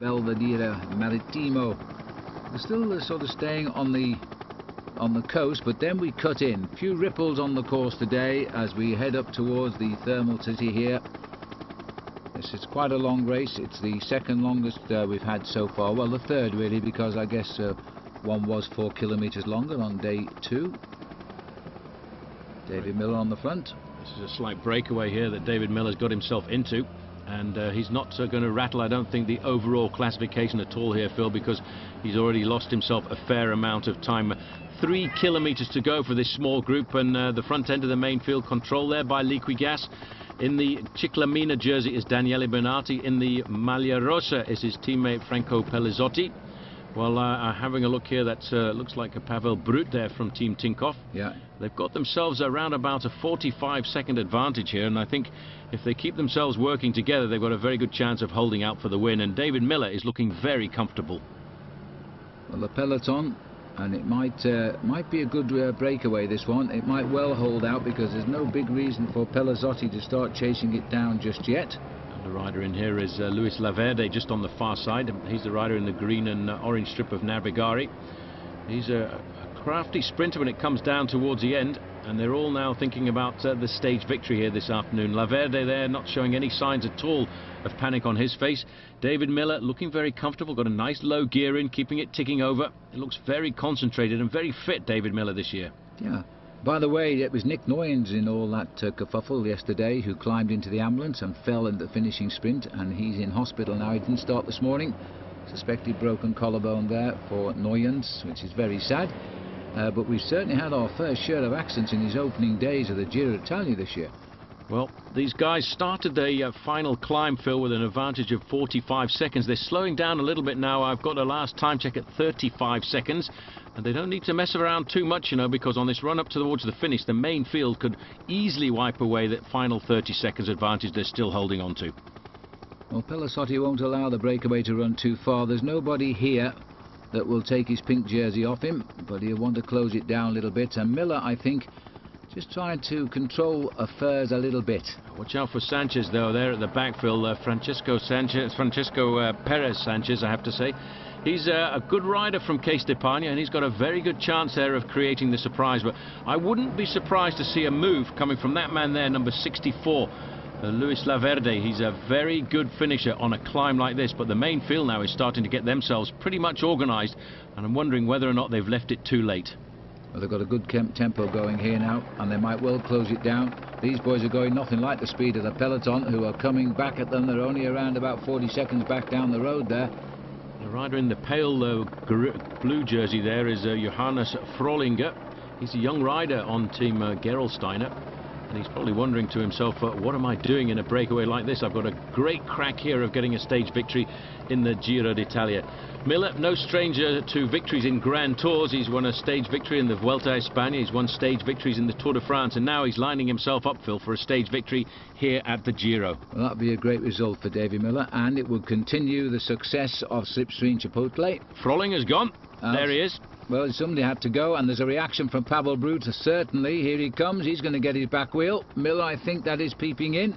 Belvedere Marittimo. We're still sort of staying on the coast, but then we cut in. A few ripples on the course today as we head up towards the thermal city here. This is quite a long race. It's the second longest we've had so far. Well, the third really, because I guess one was 4 kilometers longer on day 2. David Miller on the front. This is a slight breakaway here that David Miller's got himself into, and he's not going to rattle, I don't think, the overall classification at all here, Phil, because he's already lost himself a fair amount of time. 3 kilometers to go for this small group, and the front end of the main field controlled there by Liquigas. In the Ciclamina jersey is Daniele Bernati. In the Maglia Rosa is his teammate Franco Pellizotti. Well, having a look here, that looks like a Pavel Brut there from Team Tinkoff. Yeah. They've got themselves around about a 45-second advantage here, and I think if they keep themselves working together, they've got a very good chance of holding out for the win, and David Miller is looking very comfortable. Well, the peloton, and it might be a good breakaway, this one. It might well hold out because there's no big reason for Pellizotti to start chasing it down just yet. The rider in here is Luis Laverde, just on the far side. He's the rider in the green and orange strip of Navigari. He's a crafty sprinter when it comes down towards the end, and they're all now thinking about the stage victory here this afternoon. Laverde there not showing any signs at all of panic on his face. David Miller looking very comfortable, got a nice low gear in, keeping it ticking over. It looks very concentrated and very fit, David Miller, this year. Yeah. By the way, it was Nick Noyens in all that kerfuffle yesterday who climbed into the ambulance and fell in the finishing sprint, and he's in hospital now. He didn't start this morning. Suspected broken collarbone there for Noyens, which is very sad. But we've certainly had our fair share of accidents in these opening days of the Giro d'Italia this year. Well, these guys started the final climb, Phil, with an advantage of 45 seconds. They're slowing down a little bit now. I've got a last time check at 35 seconds. And they don't need to mess around too much, you know, because on this run up towards the finish, the main field could easily wipe away that final 30 seconds advantage they're still holding on to. Well, Pellizotti won't allow the breakaway to run too far. There's nobody here that will take his pink jersey off him, but he'll want to close it down a little bit. And Miller, I think, just trying to control affairs a little bit. Watch out for Sanchez, though, there at the back, Phil. Francisco Perez Sanchez, I have to say. He's a good rider from Case d'Espagna, and he's got a very good chance there of creating the surprise. But I wouldn't be surprised to see a move coming from that man there, number 64, Luis Laverde. He's a very good finisher on a climb like this, but the main field now is starting to get themselves pretty much organised, and I'm wondering whether or not they've left it too late. Well, they've got a good tempo going here now, and they might well close it down. These boys are going nothing like the speed of the peloton, who are coming back at them. They're only around about 40 seconds back down the road there. The rider in the pale blue jersey there is Johannes Frolinger. He's a young rider on Team Gerolsteiner, and he's probably wondering to himself, what am I doing in a breakaway like this? I've got a great crack here of getting a stage victory in the Giro d'Italia. Miller, no stranger to victories in Grand Tours. He's won a stage victory in the Vuelta a España. He's won stage victories in the Tour de France, and now he's lining himself up, Phil, for a stage victory here at the Giro. Well, that'd be a great result for David Miller, and it would continue the success of Slipstream Chipotle. Frollinger's gone. There he is. Well, somebody had to go, and there's a reaction from Pavel Brut. Certainly, here he comes. He's going to get his back wheel. Miller, I think that is peeping in.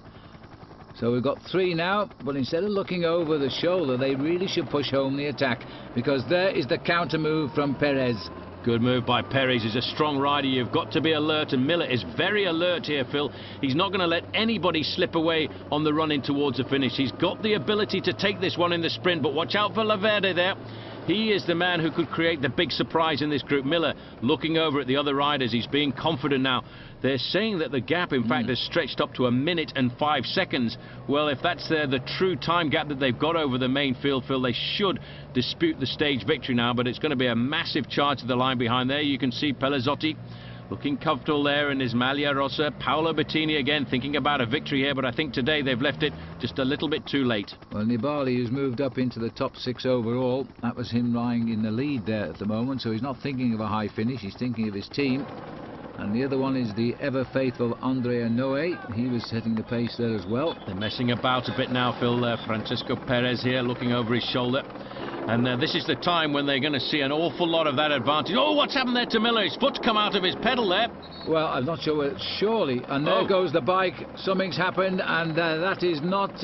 So we've got 3 now, but instead of looking over the shoulder, they really should push home the attack, because there is the counter move from Perez. Good move by Perez. He's a strong rider. You've got to be alert, and Miller is very alert here, Phil. He's not going to let anybody slip away on the run in towards the finish. He's got the ability to take this one in the sprint, but watch out for Laverde there. He is the man who could create the big surprise in this group. Miller looking over at the other riders. He's being confident now. They're saying that the gap, in fact, has stretched up to 1 minute and 5 seconds. Well, if that's the true time gap that they've got over the main field, Phil, they should dispute the stage victory now. But it's going to be a massive charge to the line behind there. You can see Pellizotti looking comfortable there in his Maglia Rosa. Paolo Bettini again thinking about a victory here, but I think today they've left it just a little bit too late. Well, Nibali, who's moved up into the top 6 overall, that was him lying in the lead there at the moment, so he's not thinking of a high finish, he's thinking of his team. And the other one is the ever-faithful Andrea Noe. He was setting the pace there as well. They're messing about a bit now, Phil. Francisco Perez here looking over his shoulder. And this is the time when they're going to see an awful lot of that advantage. Oh, what's happened there to Miller? His foot's come out of his pedal there. Well, I'm not sure. Surely. And there goes the bike. Something's happened, and that is not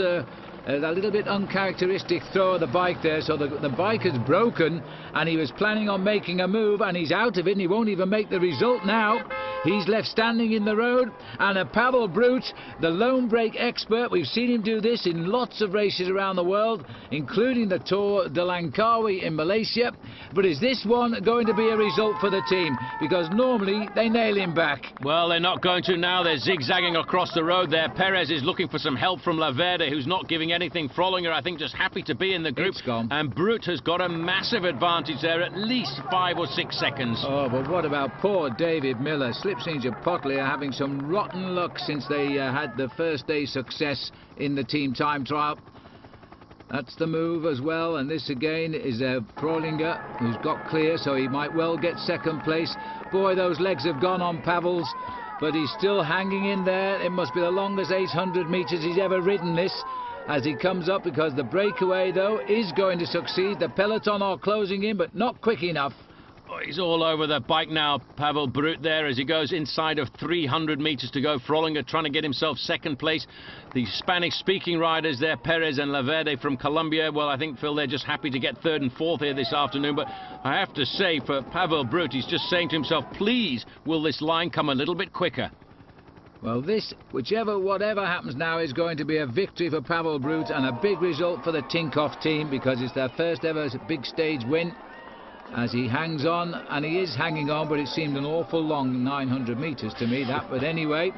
A little bit uncharacteristic throw of the bike there, so the bike has broken, and he was planning on making a move, and he's out of it, and he won't even make the result now. He's left standing in the road, and a Pavel Brut, the lone brake expert, we've seen him do this in lots of races around the world, including the Tour de Langkawi in Malaysia. But is this one going to be a result for the team? Because normally they nail him back. Well, they're not going to now. They're zigzagging across the road there. Perez is looking for some help from Laverde, who's not giving anything. Frolinger, I think, just happy to be in the group. It's gone. And Brut has got a massive advantage there, at least 5 or 6 seconds. Oh, but what about poor David Miller? Slipstreams of Potley are having some rotten luck since they had the first day success in the team time trial. That's the move as well, and this again is Frolinger, who's got clear, so he might well get second place. Boy, those legs have gone on Pavel's, but he's still hanging in there. It must be the longest 800 metres he's ever ridden this, as he comes up, because the breakaway, though, is going to succeed. The peloton are closing in, but not quick enough. Oh, he's all over the bike now, Pavel Brut there, as he goes inside of 300 metres to go. Frolinger trying to get himself second place. The Spanish-speaking riders there, Perez and Laverde from Colombia, well, I think, Phil, they're just happy to get third and fourth here this afternoon. But I have to say, for Pavel Brut, he's just saying to himself, please, will this line come a little bit quicker? Well, this, whatever happens now, is going to be a victory for Pavel Brut and a big result for the Tinkoff team, because it's their first ever big stage win. As he hangs on, and he is hanging on, but it seemed an awful long 900 metres to me, that. But anyway,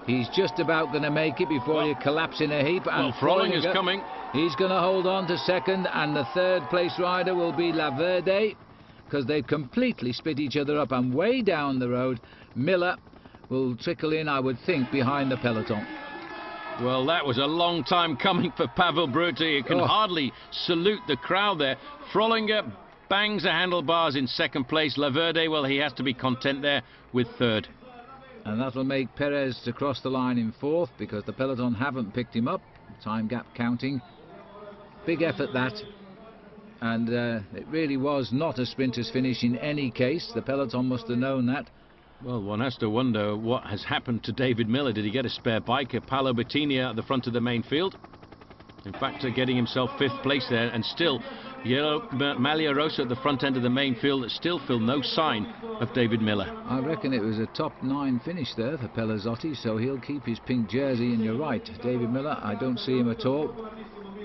he's just about going to make it before he collapses in a heap. And Frollinger's coming. He's going to hold on to second, and the third place rider will be Laverde, because they've completely split each other up. And way down the road, Miller will trickle in, I would think, behind the peloton. Well, that was a long time coming for Pavel Brut. You can hardly salute the crowd there. Frolinger bangs the handlebars in second place. Laverde, well, he has to be content there with third. And that'll make Perez to cross the line in fourth, because the peloton haven't picked him up. Time gap counting. Big effort, that. And it really was not a sprinter's finish in any case. The peloton must have known that. Well, one has to wonder what has happened to David Miller. Did he get a spare bike? Paolo Bettini at the front of the main field. In fact, getting himself fifth place there, and still Yellow Maglia Rosa at the front end of the main field. Still, Phil, no sign of David Miller. I reckon it was a top 9 finish there for Pelazzotti, so he'll keep his pink jersey. And you're right, David Miller, I don't see him at all.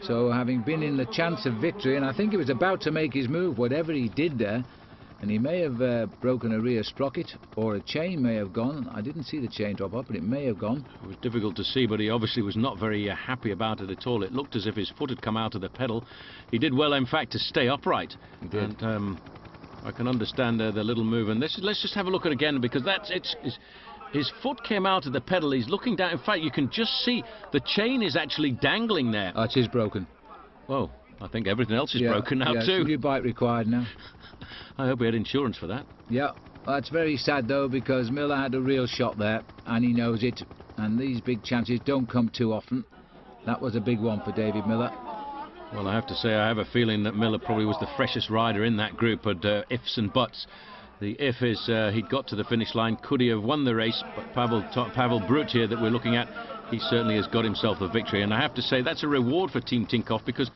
So having been in the chance of victory, and I think he was about to make his move, whatever he did there, and he may have broken a rear sprocket, or a chain may have gone. I didn't see the chain drop up, but it may have gone. It was difficult to see, but he obviously was not very happy about it at all. It looked as if his foot had come out of the pedal. He did well, in fact, to stay upright. He did. And I can understand the little move. And let's just have a look at it again, because his foot came out of the pedal. He's looking down. In fact, you can just see the chain is actually dangling there. Oh, it is broken. Oh, I think everything else is broken now too. New bike required now. I hope we had insurance for that. Yeah, well, that's very sad though, because Miller had a real shot there, and he knows it. And these big chances don't come too often. That was a big one for David Miller. Well, I have to say, I have a feeling that Miller probably was the freshest rider in that group, but ifs and buts. The if is he'd got to the finish line. Could he have won the race? But Pavel Brut here that we're looking at, he certainly has got himself a victory. And I have to say, that's a reward for Team Tinkoff, because